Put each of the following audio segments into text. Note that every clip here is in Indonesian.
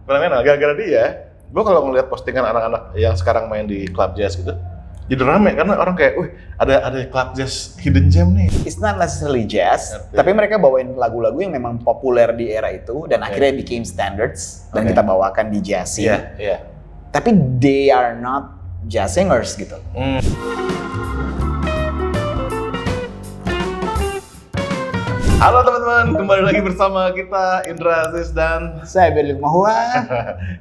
fenomenal. Gara-gara dia, gue kalau ngeliat postingan anak-anak yang sekarang main di club jazz gitu, jadi rame karena orang kayak, wih ada club jazz hidden gem nih. It's not necessarily jazz, tapi mereka bawain lagu-lagu yang memang populer di era itu dan akhirnya became standards dan kita bawakan di jazz scene. Iya. Tapi they are not jazz singers gitu. Halo teman-teman, kembali lagi bersama kita Indra Aziz dan Saya Berli Mahua.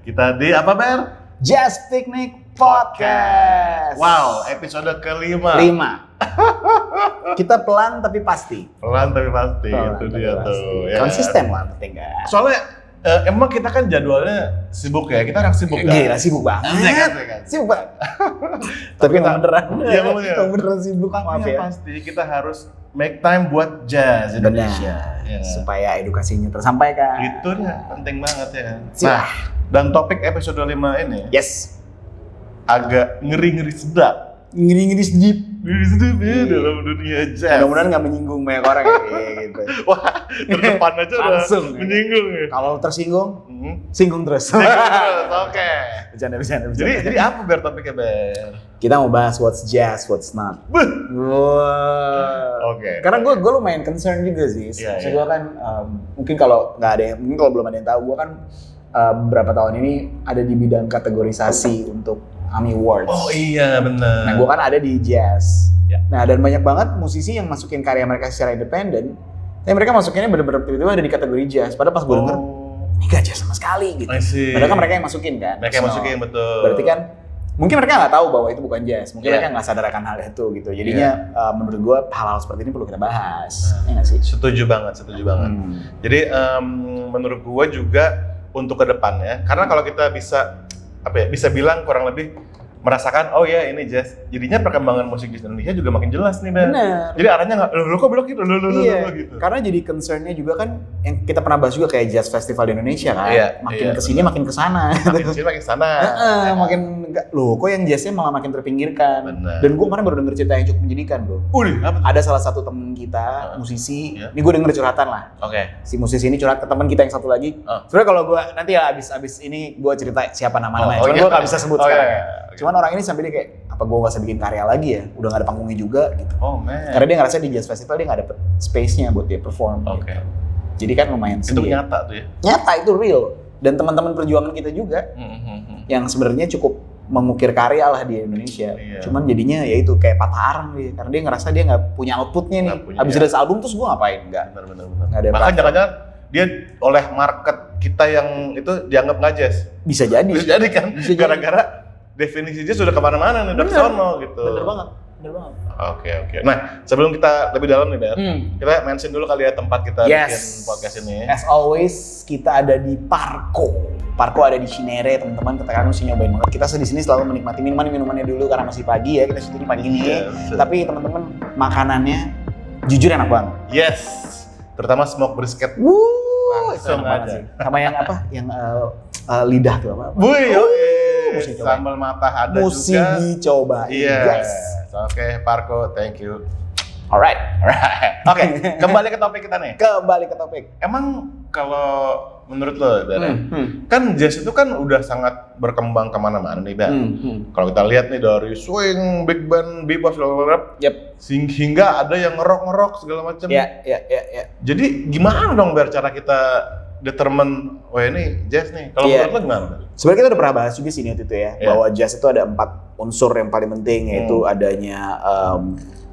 kita di apa Ber? Jazz Picnic Podcast. Wow, episode kelima. 5. Kita pelan tapi pasti. Pelan tapi pasti, Pelan itu tapi dia pasti. tuh. Ya. Konsisten lah penting kan. Soalnya emang kita kan jadwalnya sibuk ya, kita orang sibuk kan? Gila sibuk banget. Sibuk banget. Tapi emang beneran. Iya Emang beneran sibuk. Tapi Maaf yang ya. pasti kita harus make time buat jazz Indonesia. Benar. Supaya edukasinya tersampaikan. Itu dia, penting banget ya. Siap. Nah, dan topik episode 5 ini Yes. agak ngeri-ngeri sedap. Ngeri-ngeri sedip. Ngeri sedap ya dalam dunia jazz. Mudah-mudahan nggak menyinggung banyak orang ya gitu. Wah, terdepan aja udah Langsung, ya. menyinggung ya. Kalau tersinggung, singgung terus. Oke. Bercanda. Jadi apa Ber topiknya Ber? Kita mau bahas what's jazz, what's not. Wow. Oke. Karena gue lumayan concern juga sih. Iya, Gue kan mungkin kalau belum ada yang tahu, gue kan beberapa tahun ini ada di bidang kategorisasi untuk AMI Awards. Oh iya benar. Nah gue kan ada di jazz. Ya. Nah dan banyak banget musisi yang masukin karya mereka secara independen. Tapi mereka masukinnya bener-bener tiba-tiba ada di kategori jazz. Padahal pas gue denger, ini gak jazz sama sekali gitu. I see. Padahal kan mereka yang masukin kan. Mereka yang masukin, betul. Berarti kan mungkin mereka nggak tahu bahwa itu bukan jazz. Mungkin mereka nggak sadar akan hal itu gitu. Jadinya menurut gue hal-hal seperti ini perlu kita bahas. Ya nggak sih? Setuju banget. Jadi menurut gua juga untuk ke depannya, karena kalau kita bisa bilang kurang lebih merasakan, oh ya ini jazz, jadinya perkembangan musik jazz Indonesia juga makin jelas nih Ben. Bener. Jadi arahnya nggak, lo kok belok gitu, lo gitu. Karena jadi concernnya juga kan yang kita pernah bahas juga kayak jazz festival di Indonesia kan. Makin kesini makin kesana. Makin kesini makin sana. Makin enggak, loh kok yang jazznya malah makin terpinggirkan. Bener. Dan gue kemarin baru denger cerita yang cukup menjedikan bro. Apa? Ada salah satu temen kita, musisi, ini gue denger curhatan lah. Oke. Si musisi ini curhat ke teman kita yang satu lagi. Sebenarnya kalau gue nanti ya abis ini gue cerita siapa nama-namanya. Cuman gue gak bisa sebut sekarang ya. Cuman orang ini sampai dia kayak, apa gue gak usah bikin karya lagi ya? Udah gak ada panggungnya juga gitu. Oh man. Karena dia ngerasa di jazz festival dia gak dapet space-nya buat dia perform. Oke. Gitu. Jadi kan lumayan Itu sedih. nyata tuh ya? Nyata, itu real. Dan teman-teman perjuangan kita juga yang sebenarnya cukup mengukir karya lah di Indonesia. Iya. Cuman jadinya ya itu kayak patah arang dia. Karena dia ngerasa dia nggak punya outputnya nih. Abis rilis album terus gue ngapain? Enggak. Benar. Nggak ada Bahkan jangan-jangan dia oleh market kita yang itu dianggap nggak jazz. Bisa jadi. Bisa jadi kan? Gara-gara definisi jazz sudah kemana-mana nih, udah kesono gitu. Bener banget. Oke. Nah, sebelum kita lebih dalam nih, Ber, kita mention dulu kali ya tempat kita bikin podcast ini. As always, kita ada di Parco. Parco ada di Cinere, teman-teman. Katakan mesti nyobain banget. Kita di sini selalu menikmati minumannya dulu karena masih pagi ya. Kita syuting pagi ini. Tapi teman-teman, makanannya jujur enak banget. Yes. Terutama smoke brisket. Langsung aja. Sama yang apa? Yang lidah tuh apa? Sambal matah ada Mesti juga. dicoba. Yes. Oke, Parco, thank you. Alright. Oke, kembali ke topik kita nih. Emang kalau menurut lo, kan jazz itu kan udah sangat berkembang kemana-mana nih, Ber. Kalau kita lihat nih dari swing, big band, bebop, hingga ada yang ngerok segala macam. Ya. Jadi gimana dong, Ber, cara kita determine, oh ini jazz nih. Kalau menurut lo gimana? Sebenarnya kita udah pernah bahas juga sih waktu itu ya, bahwa jazz itu ada 4 unsur yang paling penting, yaitu adanya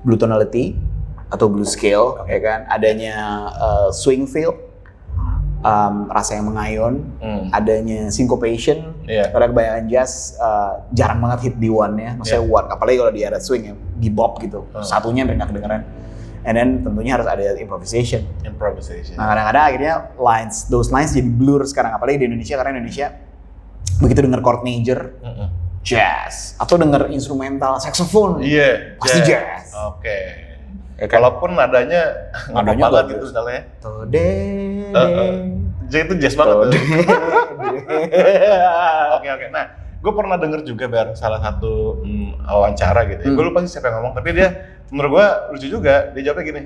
blue tonality atau blue scale, ya kan, adanya swing feel, rasa yang mengayon, adanya syncopation. Karena kebanyakan jazz jarang banget hit di one-nya, maksudnya one, apalagi kalau di era swing ya, bebop gitu, satunya mereka kedengeran. And then tentunya harus ada improvisation. Nah kadang-kadang akhirnya those lines jadi blur sekarang, apalagi di Indonesia, karena Indonesia begitu denger chord major, jazz, atau denger instrumental saxophone, pasti jazz. Oke. Kalaupun nadanya nggak banget gitu misalnya. Jadi itu jazz banget tuh. Oke. Nah, gue pernah denger juga salah satu wawancara gitu. Gue lupa sih siapa yang ngomong, tapi dia menurut gue lucu juga. Dia jawabnya gini,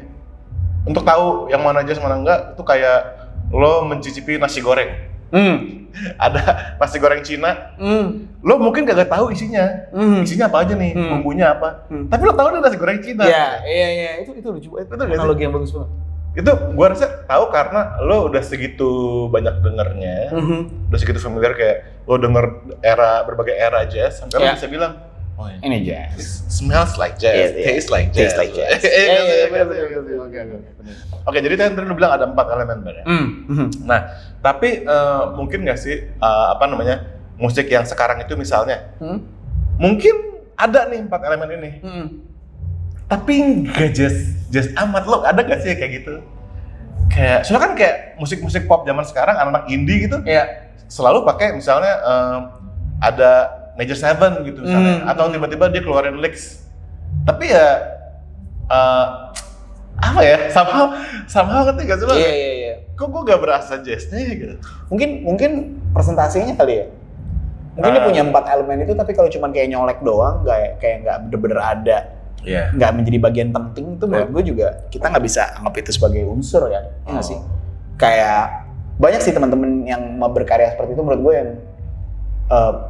untuk tahu yang mana jazz mana enggak, itu kayak lo mencicipi nasi goreng. Ada nasi goreng Cina, lo mungkin gak tahu isinya, isinya apa aja nih, bumbunya apa, tapi lo tahu nih nasi goreng Cina. Iya, itu lucu, itu analogi yang bagus banget. Itu gua rasa tahu karena lo udah segitu banyak dengernya, udah segitu familiar kayak lo denger berbagai era jazz, sampai lo bisa bilang, oh ini jazz, smells like jazz, tastes like jazz. Oke, jadi tadi lu bilang ada 4 elemen benar ya. Nah, tapi mungkin nggak sih musik yang sekarang itu misalnya, mungkin ada nih 4 elemen ini, tapi nggak jazz amat. Lo ada nggak sih kayak gitu? Soalnya kan kayak musik-musik pop zaman sekarang, anak-anak indie gitu, selalu pakai misalnya ada Major 7 gitu misalnya, atau tiba-tiba dia keluarin licks, tapi ya apa ya, somehow ngerti gak sih lo? Iya. Kok gue gak berasa jazznya gitu? Mungkin presentasinya kali ya. Mungkin dia punya 4 elemen itu, tapi kalau cuma kayak nyolek doang, kayak nggak bener-bener ada, nggak menjadi bagian penting, itu menurut gue juga kita nggak bisa anggap itu sebagai unsur ya, nggak sih? Kayak banyak sih teman-teman yang mau berkarya seperti itu menurut gue yang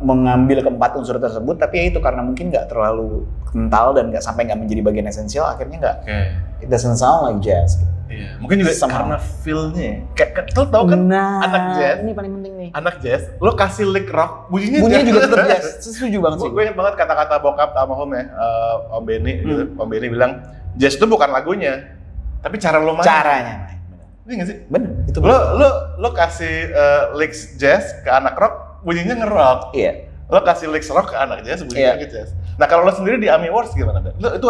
mengambil keempat unsur tersebut, tapi ya itu karena mungkin nggak terlalu kental dan nggak menjadi bagian esensial, akhirnya nggak. It doesn't sound like jazz. Iya. Mungkin juga karena feel-nya. Kayak lo tau kan anak jazz. Ini paling penting nih. Anak jazz, lo kasih lick rock, bunyinya juga tetap jazz. Setuju banget sih. Gue ingat banget kata-kata bokap almarhum ya, Om Benny gitu. Om Benny bilang, jazz itu bukan lagunya, tapi cara lo main. Caranya main. Iya nggak sih? Bener. Itu lo kasih licks jazz ke anak rock, bunyinya nge-rock. Iya. Lo kasih licks rock ke anak jazz, bunyinya jazz. Nah kalau lo sendiri di AMI Awards gimana? Itu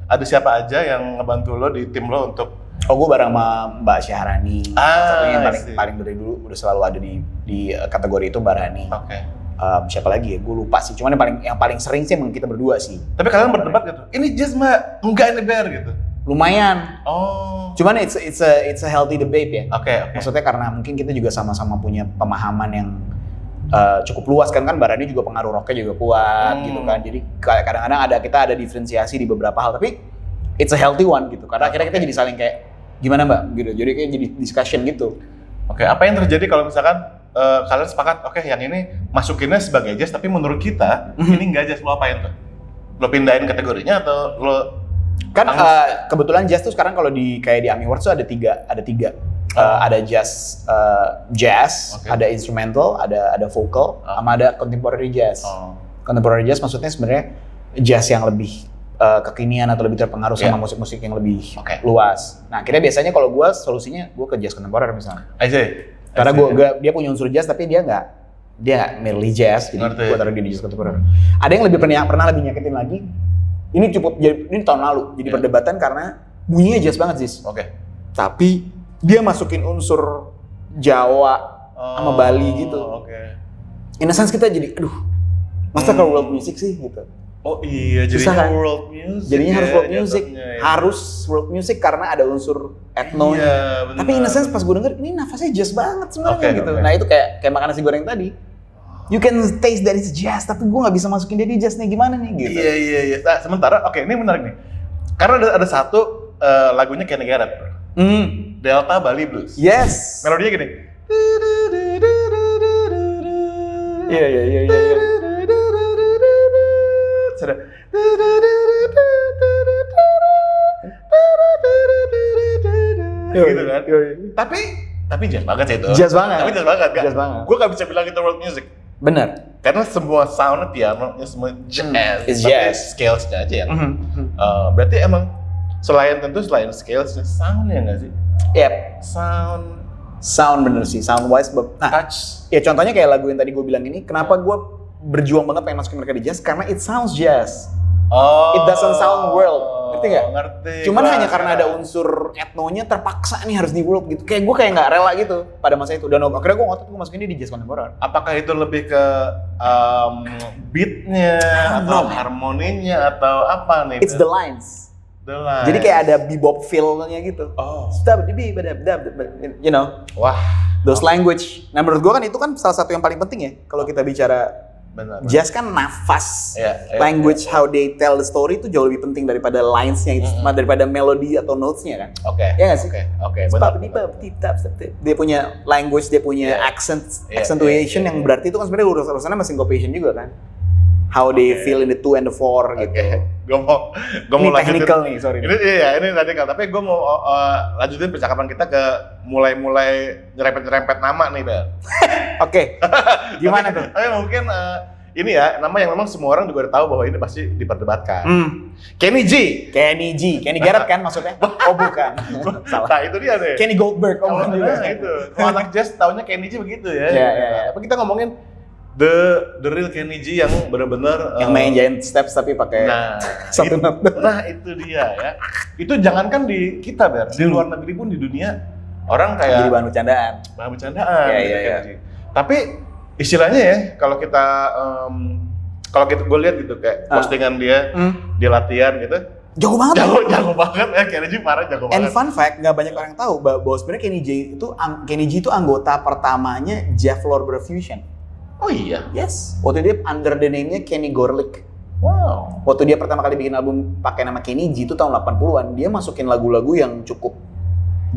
ada siapa aja yang ngebantu lo di tim lo untuk? Oh, gue bareng sama Mbak Syahrani. Satunya yang paling dari dulu udah selalu ada di kategori itu Mbak Rani. Oke. Siapa lagi ya? Gue lupa sih. Cuman yang paling sering sih emang kita berdua sih. Tapi kalian berdebat gitu. Ini jazz Mbak, enggak ini bear gitu. Lumayan. Oh. Cuman it's a healthy debate ya. Oke. Maksudnya karena mungkin kita juga sama-sama punya pemahaman yang cukup luas kan Mbak Rani juga pengaruh rocknya juga kuat gitu kan. Jadi kadang-kadang kita ada diferensiasi di beberapa hal, tapi it's a healthy one gitu. Karena akhirnya kita jadi saling kayak gimana Mbak gitu. Jadi kayak jadi discussion gitu. Oke, apa yang terjadi kalau misalkan kalian sepakat, oke yang ini masukinnya sebagai jazz, tapi menurut kita ini nggak jazz, lo apain tuh? Lo pindahin kategorinya atau lo? Kan kebetulan jazz tuh sekarang kalau kayak di AMI Awards tuh ada tiga. Ada jazz, ada instrumental, ada vocal, sama ada contemporary jazz. Contemporary jazz maksudnya sebenarnya jazz yang lebih kekinian atau lebih terpengaruh sama musik-musik yang lebih luas. Nah, akhirnya biasanya kalau gue solusinya gue ke jazz kontemporer misalnya. Karena dia punya unsur jazz tapi dia nggak merely jazz, jadi gue taruh dia di jazz kontemporer. Ada yang pernah lebih nyakitin lagi. Ini tahun lalu jadi perdebatan karena bunyinya jazz banget sih. Tapi dia masukin unsur Jawa sama Bali gitu. In a sense kita jadi, masa kalau world music sih gitu. Oh iya, jadinya world music. Jadinya harus world music. Harus world music karena ada unsur etno. Iya, tapi in a sense pas gue denger, ini nafasnya jazz banget sebenarnya gitu. Nah itu kayak makan nasi goreng tadi. You can taste that it's jazz, tapi gue nggak bisa masukin dia di jazz nih, gimana nih gitu. Iya. Nah, sementara, ini menarik nih. Karena ada satu lagunya Kenny Garrett, bro. Delta Bali Blues. Yes. Melodinya gini. Iya. Sudah. Gitu kan. Tapi jazz banget sih itu. Jazz banget. Tapi jazz banget kan. Jazz banget. Gue gak bisa bilang itu world music. Bener. Karena semua soundnya pianonya semua jazz. It's jazz. Scalesnya aja yang. Berarti emang selain scalesnya, soundnya nggak sih? Yep. Sound bener sih, sound wise. Touch. Ya contohnya kayak lagu yang tadi gue bilang ini, kenapa gue berjuang banget pengen masukin mereka di jazz? Karena it sounds jazz. It doesn't sound world, ngerti nggak? Ngerti. Cuman hanya karena ada unsur etnonya terpaksa nih harus di world gitu. Kayak gue nggak rela gitu pada masa itu. Dan akhirnya gue ngotot gue masukin dia di jazz kontemporer. Apakah itu lebih ke beatnya atau harmoninya atau apa nih? It's the lines. Jadi kayak ada bebop feel-nya gitu. You know. Wah. Those language. Nah menurut gue kan itu kan salah satu yang paling penting ya kalau kita bicara Benar. Jazz kan nafas, language how they tell the story itu jauh lebih penting daripada lines-nya, daripada melodi atau notes-nya kan. Oke. Ya nggak sih? Oke. Benar. Dia punya language, dia punya accentuation yang berarti itu kan sebenarnya urusannya sama syncopation juga kan. How they feel in the 2 and the 4 gitu. Gue mau ini lanjutin. technical nih, sorry. Ini technical. Tapi gue mau lanjutin percakapan kita ke mulai nyerempet nama nih, Bel. Oke. Gimana tuh? Tapi mungkin ini ya nama yang memang semua orang juga udah tahu bahwa ini pasti diperdebatkan. Kenny Garrett kan maksudnya? Oh bukan. Salah. Nah itu dia deh. Kenny Goldberg. Oh bukan juga. Itu. Kalau anak jazz taunya Kenny G begitu ya. Iya. Tapi kita ngomongin the real Kenny G yang benar-benar yang main giant steps tapi pakai satu not. Nah itu dia ya. Itu jangankan di kita Ber, di luar negeri pun di dunia orang kayak jadi bahan bercandaan. Iya. Tapi istilahnya ya kalau kita gue lihat gitu kayak postingan dia latihan gitu. Jago banget. Jago banget ya, Kenny G parah jago banget. And fun fact, nggak banyak orang tahu bahwa sebenarnya Kenny G itu anggota pertamanya Jeff Lorber Fusion. Oh iya? Yes. Waktu dia under the name-nya Kenny Gorlick. Wow. Waktu dia pertama kali bikin album pakai nama Kenny G itu tahun 80-an, dia masukin lagu-lagu yang cukup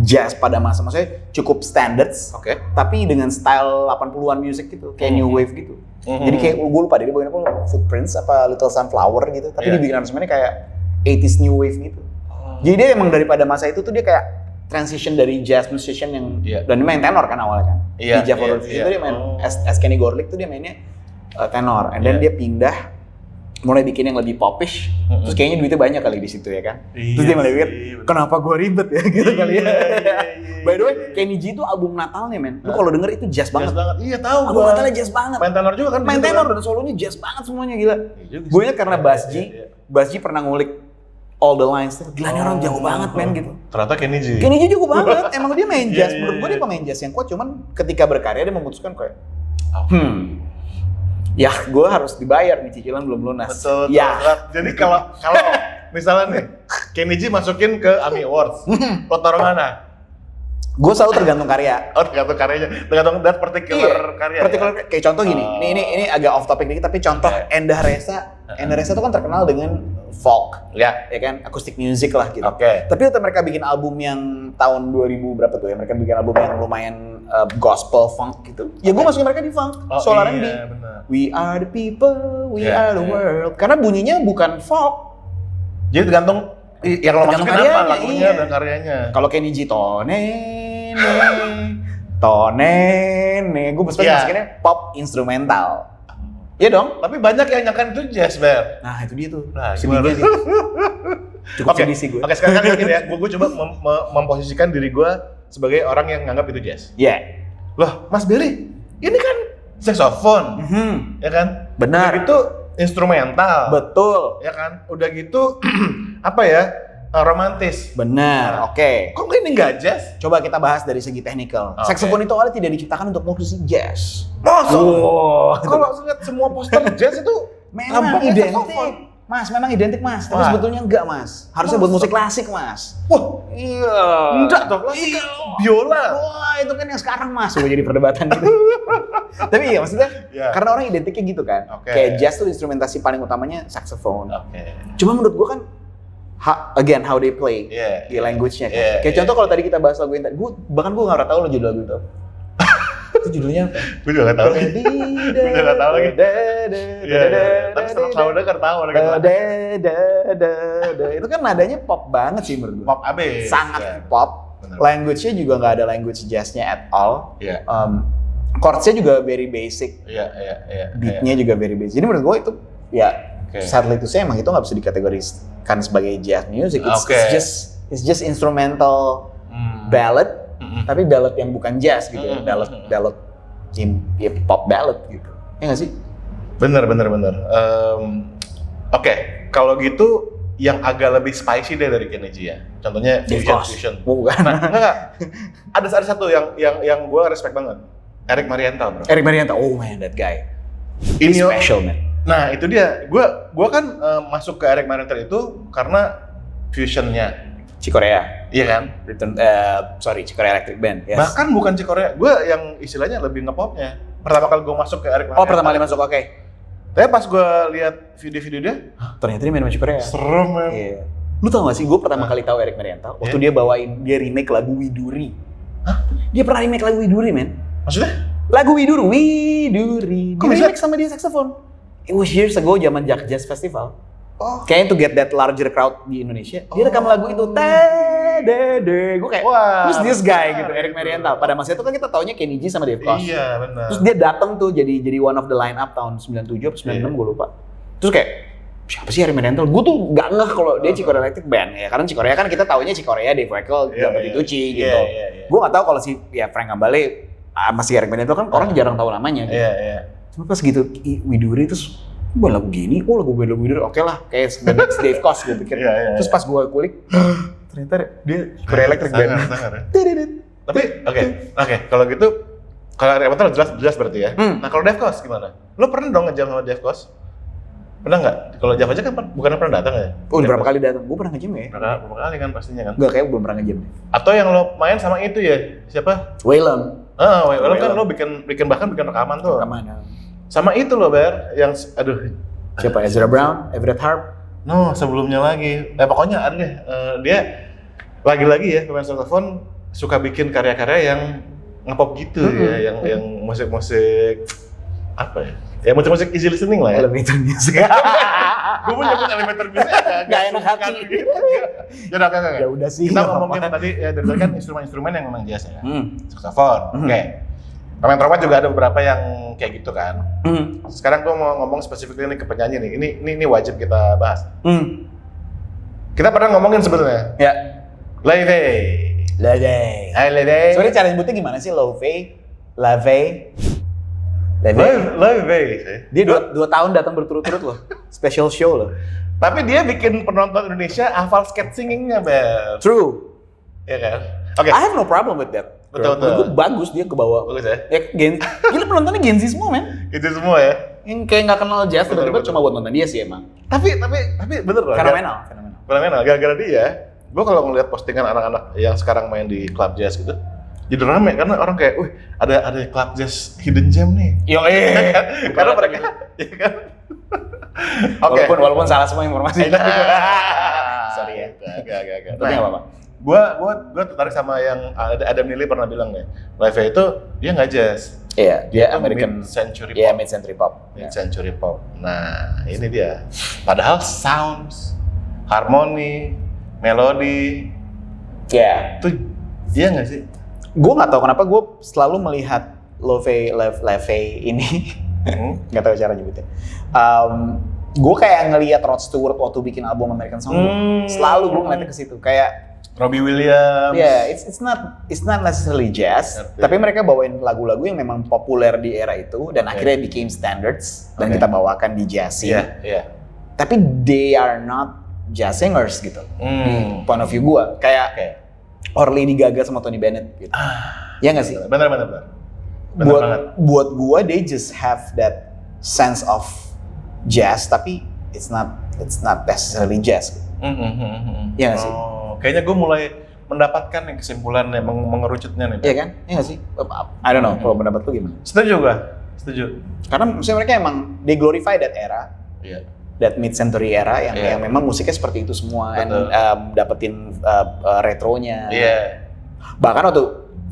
jazz pada maksudnya cukup standards. Oke. Tapi dengan style 80-an music gitu, kayak new wave gitu. Jadi kayak gue lupa dia bawain apa Footprints apa Little Sunflower gitu, tapi dibikin aransemennya kayak 80s new wave gitu. Jadi dia emang daripada masa itu tuh dia kayak transition dari jazz musician yang dan dia main tenor kan awalnya kan. Di Jeff Lorber Fusion itu dia main as Kenny Gorlick tuh dia mainnya tenor, and then dia pindah mulai bikin yang lebih popish, terus kayaknya duitnya banyak kali di situ ya kan. Terus dia mulai pikir, kenapa gue ribet ya gitu kali ya. By the way, Kenny G itu album Natalnya men, lu kalau denger itu jazz banget. Iya tahu. Album Natalnya jazz banget. Main tenor juga kan? Main tenor dan solonya jazz banget semuanya gila. Gue ingat karena Bass G pernah ngulik all the lines tuh, gila nih orang jago banget men gitu. Ternyata Kenny G jago banget, emang dia main jazz, menurut gue dia pemain jazz yang kuat, cuman ketika berkarya dia memutuskan kayak ya gue harus dibayar nih, cicilan belum lunas. Betul. Ya. Jadi kalau misalnya nih Kenny G masukin ke AMI Awards, lo taruh mana? Gue selalu tergantung karya. Oh, tergantung karyanya, tergantung that particular karya. Kayak contoh gini, ini agak off topic dikit, tapi contoh Endah Reza tuh kan terkenal dengan folk, ya kan, acoustic music lah gitu. Tapi waktu mereka bikin album yang tahun 2000 berapa tuh ya, mereka bikin album yang lumayan gospel funk gitu. Ya gue masukin mereka di funk, soul R&B. We are the people, we are the world. Karena bunyinya bukan folk. Jadi tergantung yang lo masukin apa lagunya dan karyanya. Kalau Kenny G tonene, gue masukinnya pop instrumental. Iya dong. Tapi banyak yang nyangka itu jazz, Ber. Nah itu dia tuh. Nah, sedih sih. Cukup sedih sih gue. Oke, sekarang gini ya, gue coba memposisikan diri gue sebagai orang yang nganggap itu jazz. Iya. Loh, Mas Billy, ini kan saxophone, ya kan? Benar. Udah gitu instrumental. Betul. Ya kan? Udah gitu apa ya? Romantis. Benar. Oke. Kok ini nggak jazz? Coba kita bahas dari segi teknikal. Saxophone itu awalnya tidak diciptakan untuk musik jazz. Masa? Kalau lihat semua poster jazz itu memang identik. Mas, memang identik mas, tapi sebetulnya enggak mas. Harusnya buat musik klasik mas. Wah, iya. Enggak dong, klasik biola. Wah, itu kan yang sekarang mas. Udah jadi perdebatan gitu. Tapi iya maksudnya, karena orang identiknya gitu kan. Kayak jazz tuh instrumentasi paling utamanya saxophone. Cuma menurut gua kan, again how they play di language-nya kan. Kayak contoh kalau tadi kita bahas lagu yang tadi, bahkan gua nggak pernah tahu lo judul lagu itu. Itu judulnya apa? Gue juga nggak tahu. Gue juga nggak tahu lagi. Tapi selalu dengar tahu. Itu kan nadanya pop banget sih menurut gue. Pop abis. Sangat pop. Language-nya juga nggak ada language jazz-nya at all. Chords-nya juga very basic. Beat-nya juga very basic. Jadi menurut gue itu ya sadly to say emang itu nggak bisa dikategorikan sebagai jazz music. It's just instrumental ballad. Tapi ballad yang bukan jazz gitu ya, ballad pop ballad gitu. Ya nggak sih? Bener. Oke, kalau gitu yang agak lebih spicy deh dari Kenny G ya. Contohnya fusion. Bukan. Nah, ada satu yang gue respect banget. Eric Marienthal, bro. Eric Marienthal, oh man, that guy. He's special man. Nah itu dia. Gue kan masuk ke Eric Marienthal itu karena fusionnya. Cikorea. Iya kan? Cikorea Electric Band. Yes. Bahkan bukan Cikorea, gue yang istilahnya lebih ngepopnya. Pertama kali gue masuk ke Eric Marienthal. Oh, pertama kali masuk, oke. Tapi pas gue lihat video-video dia, ternyata dia main musik Korea. serem men. Iya. Lu tau gak sih, gue pertama kali tahu Eric Marienthal waktu dia remake lagu Widuri. Hah? Dia pernah remake lagu Widuri, men. Maksudnya? Lagu Widuri. Kok Dia bisa? remake sama dia saxophone. It was years ago, zaman Jack Jazz Festival. Oh. Kayaknya to get that larger crowd di Indonesia, dia rekam lagu itu. Gue kayak, Wah, who's this guy benar, gitu, Eric gitu. Marienthal. Pada masa itu kan kita taunya Kenny G sama Dave Koz. Iya, benar. Terus dia datang tuh jadi one of the line up tahun 97 atau 96 gue lupa. Terus kayak, siapa sih Eric Marienthal? Gue tuh gak ngeh kalau dia Chicorea Electric Band ya. Karena Chicorea kan kita taunya Chicorea, Dave Weckl, Gilbert Itucci gitu. Gue gak tahu kalau si Frank Gambale masih Eric Marienthal kan orang jarang tahu namanya gitu. Iya. Cuma pas gitu Widuri terus lagu gini, lagu Widuri oke lah, kayak the next Dave Koz gue pikir. Iya. Terus pas gue kulik, ternyata dia Chicorea Electric Band. Sangar. Tapi oke, kalau gitu kalau Eric Marienthal jelas berarti ya. Nah, kalau Dave Koz gimana? Lo pernah dong ngejam sama Dave Koz? Pernah nggak? Kalau Java aja kan bukan pernah datang ya? Berapa kali datang? Gue pernah ngejam ya? Berapa kali kan pastinya kan? Enggak, kayak belum pernah ngejam. Atau yang lo main sama itu ya? Siapa? Waylon. Lo kan lo bikin rekaman tuh. Kemana? Sama itu lo Ber, yang Siapa? Ezra Brown, Everett Harp. No, sebelumnya lagi. Pokoknya ada deh. Dia lagi-lagi ya pemain saxophone suka bikin karya-karya yang ngepop gitu ya, yang musik-musik apa ya? Ya musik-musik easy listening lah ya. Elevator music. Gue mau nyebut elevator music Gak enak hati. Ya udah sih. Kita ngomongin tadi ya dari kan instrumen-instrumen yang memang jazz ya. Saxophone. Oke. Pemain trompet juga ada beberapa yang kayak gitu kan. Sekarang gue mau ngomong spesifik nih ke penyanyi nih. Ini wajib kita bahas. Kita pernah ngomongin sebenarnya. Ya. Levey. Hai Levey. Sorry, cara nyebutnya gimana sih? Levey. Dia 2 tahun datang berturut-turut loh. Special show loh. Tapi dia bikin penonton Indonesia hafal skate singingnya, Bel. True. Iya kan? Oke. I have no problem with that. Betul. Menurut gue bagus dia ke bawah. Bagus ya? Gila penontonnya Gen Z semua, men. Itu semua ya. Yang kayak nggak kenal jazz, tiba-tiba Betul. cuma buat nonton dia sih emang. Tapi bener loh. Fenomenal. Gara-gara dia, gue kalau ngeliat postingan anak-anak yang sekarang main di club jazz gitu, jadi rame karena orang kayak, wih ada club jazz hidden gem nih. Karena mereka, ya kan? Oke. Walaupun salah semua informasinya. Sorry ya. Agak. Tapi nggak apa-apa. Gue tertarik sama yang Adam Neely pernah bilang ya, Levey itu dia nggak jazz. Iya, dia Itu American mid-century pop. Iya, mid-century pop. Mid-century pop. Nah, ini dia. Padahal sounds, harmoni, melodi, Iya. itu dia nggak sih? Gue nggak tahu kenapa gue selalu melihat Levey ini, nggak tahu cara nyebutnya. Gue kayak ngelihat Rod Stewart waktu bikin album American Songbook. Selalu gue ngeliatnya ke situ. Kayak Robbie Williams. yeah, it's not necessarily jazz, tapi mereka bawain lagu-lagu yang memang populer di era itu dan akhirnya became standards dan kita bawakan di jazzing. Iya. Tapi they are not jazz singers gitu. Di point of view gue kayak or Lady Gaga sama Tony Bennett gitu. Ya nggak sih? Benar. Buat gue they just have that sense of jazz tapi it's not necessarily jazz. Ya nggak sih? Kayaknya gue mulai mendapatkan yang kesimpulan yang mengerucutnya nih. Iya kan? Iya nggak sih? I don't know. Kalau pendapat lu gimana? Setuju. Karena maksudnya mereka emang they glorify that era. Iya. That mid-century era yang memang musiknya seperti itu semua dan dapetin retronya. Iya. Bahkan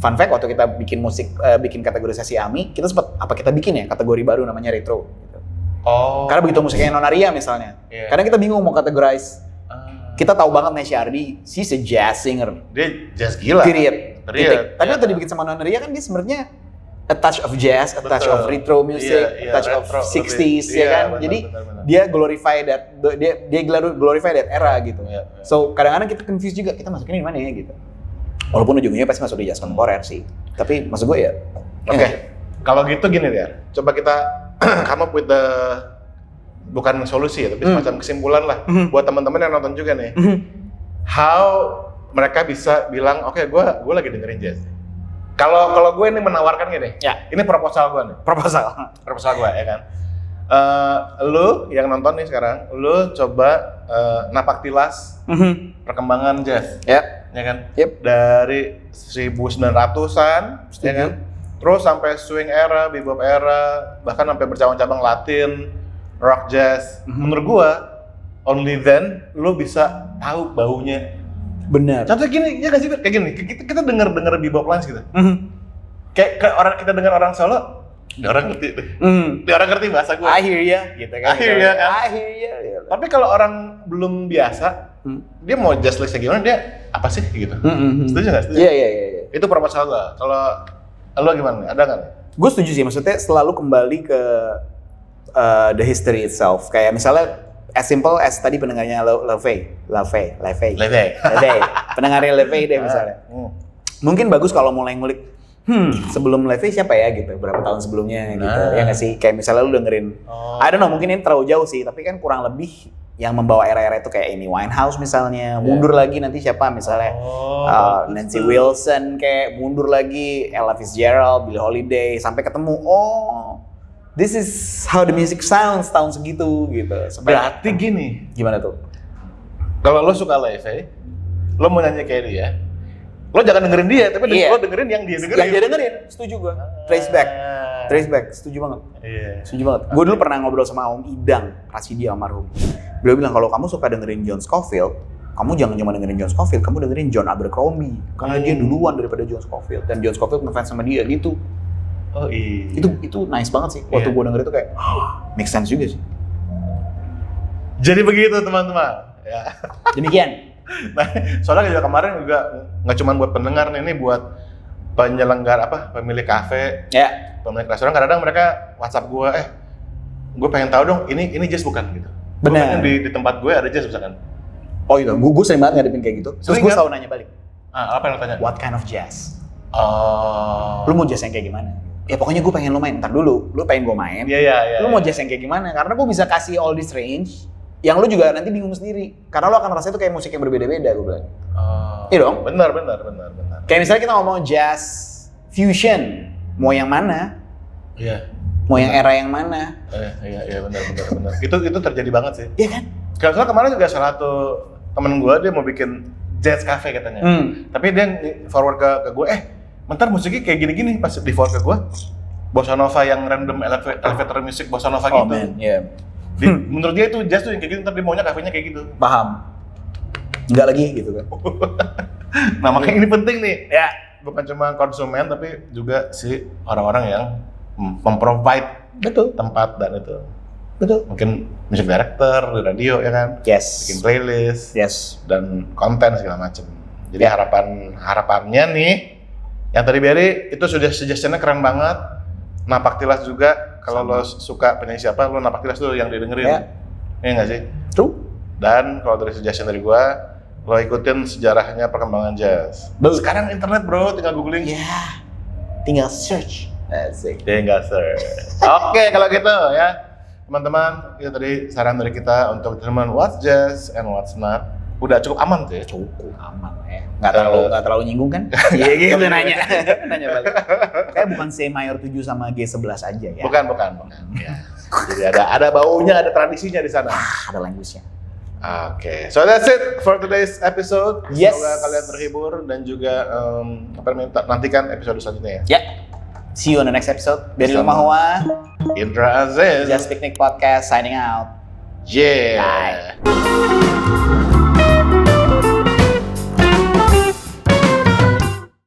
fun fact waktu kita bikin musik, bikin kategorisasi AMI, kita sempat kita bikin ya kategori baru namanya retro. Gitu. Oh. Karena begitu musiknya Nonaria misalnya, kadang kita bingung mau kategorize. Kita tahu banget Nesya Ardi, she's a jazz singer. Dia jazz gila. Period. Tapi waktu dibikin sama Nonaria kan dia sebenarnya a touch of jazz, a touch of retro music, a touch of 60s ya kan. Bener, Jadi bener. dia glorify that era gitu. Iya. So kadang-kadang kita confuse juga kita masukin di mana ya gitu. Walaupun ujungnya pasti masuk di jazz kontemporer sih. Tapi maksud gue ya. Oke. Kalau gitu gini ya. Coba kita come up with the bukan solusi ya, tapi semacam kesimpulan lah buat teman-teman yang nonton juga nih. How mereka bisa bilang, oke, gue lagi dengerin jazz. Kalau gue ini menawarkan gini, ini proposal gue nih. Proposal gue ya kan. Lu yang nonton nih sekarang, lu coba napak tilas perkembangan jazz, ya kan? Dari 1900-an, ya kan? Terus sampai swing era, bebop era, bahkan sampai bercabang-cabang Latin, rock jazz. Menurut gua only then lo bisa tahu baunya. Bener. Contoh gini, ya nggak sih, kayak gini. Kita dengar bebop lines gitu. Kayak orang kita dengar orang Solo, dia orang ngerti deh. Dia orang ngerti bahasa gue. I hear ya, gitu kan. I hear ya kan. I hear ya. Gitu. Tapi kalau orang belum biasa, dia mau jazz listnya gimana, dia apa sih gitu. Setuju nggak? Setuju? Iya. Itu permasalahan gue. Kalau lo gimana? Ada nggak? Gue setuju sih, maksudnya selalu kembali ke the history itself. Kayak misalnya as simple as tadi pendengarnya Levey. Pendengarnya Levey deh misalnya. Mungkin bagus kalau mulai ngulik, sebelum Levey siapa ya gitu, berapa tahun sebelumnya gitu, ya nggak sih? Kayak misalnya lu dengerin, I don't know, mungkin ini terlalu jauh sih, tapi kan kurang lebih yang membawa era-era itu kayak Amy Winehouse misalnya, mundur lagi nanti siapa misalnya, Nancy Wilson kayak mundur lagi, Ella Fitzgerald, Billie Holiday, sampai ketemu, this is how the music sounds tahun segitu gitu. Berarti gini, gimana tuh? Kalau lo suka Levey, lo mau nyanyi kayak dia, lo jangan dengerin dia, tapi lo dengerin yang dia dengerin. Yang dia dengerin, setuju gua. Trace back, setuju banget. Iya. Setuju banget. Gue dulu pernah ngobrol sama Om Idang, Rasidi almarhum. Beliau bilang kalau kamu suka dengerin John Scofield, kamu jangan cuma dengerin John Scofield, kamu dengerin John Abercrombie. Karena dia duluan daripada John Scofield, dan John Scofield ngefans sama dia gitu. Oh iya. Itu nice banget sih. Waktu gue denger itu kayak, make sense juga sih. Jadi begitu teman-teman. Ya. Demikian. Nah, soalnya juga kemarin juga nggak cuma buat pendengar nih, ini buat penyelenggara pemilik kafe, pemilik restoran. Kadang-kadang mereka WhatsApp gue, gue pengen tahu dong, ini jazz bukan gitu. Benar. Di tempat gue ada jazz misalkan. Oh iya, gue sering banget ngadepin kayak gitu. Terus gue selalu nanya balik. Apa yang lo tanya? What kind of jazz? Lu mau jazz yang kayak gimana? Ya pokoknya gue pengen lo main. Ntar dulu, lu pengen gue main. Iya. Lu mau jazz yang kayak gimana? Karena gue bisa kasih all this range yang lu juga nanti bingung sendiri. Karena lu akan rasa itu kayak musik yang berbeda-beda, gue bilang. Iya dong? Benar. Kayak misalnya kita ngomong jazz fusion, mau yang mana? Iya. Mau yang era yang mana? Iya benar. Itu terjadi banget sih. Iya kan? Soalnya kemarin juga salah satu temen gue, dia mau bikin jazz cafe katanya. Tapi dia forward ke gue, bentar musiknya kayak gini-gini, pas di forward ke gue, bossa nova yang random elevator music bossa nova gitu. Man, yeah. Menurut dia itu jazz tuh yang kayak gitu, tapi maunya kafenya kayak gitu. Paham. Enggak lagi gitu kan. Nah makanya ini penting nih, ya bukan cuma konsumen tapi juga si orang-orang yang memprovide tempat dan itu. Betul. Mungkin music director di radio ya kan. Yes. Bikin playlist. Yes. Dan konten segala macam. Jadi harapannya nih, yang tadi Berry itu sudah suggestion-nya keren banget. Napak Tilas juga. Kalau lo suka penyanyi siapa, lo Napak Tilas tuh yang didengerin. Iya nggak sih? True. Dan kalau dari suggestion dari gua, lo ikutin sejarahnya perkembangan jazz. Sekarang internet bro, tinggal googling. Ya, tinggal search. Asik. Tinggal search. Oke, kalau gitu ya, teman-teman, itu tadi saran dari kita untuk determine what's jazz and what's not. Udah cukup aman tuh ya? Cukup aman ya. Nggak terlalu nyinggung kan? Iya gitu nanya balik. Kayak bukan C mayor 7 sama G11 aja ya? Bukan. Ya. Jadi ada baunya, ada tradisinya di sana. Ada language-nya. Oke, so that's it for today's episode. Yes. Semoga kalian terhibur dan juga nantikan episode selanjutnya Ya. ya. See you on the next episode. Berry Lumahuwa, Indra Aziz, Jazz Picnic Podcast signing out. Yeah. Bye.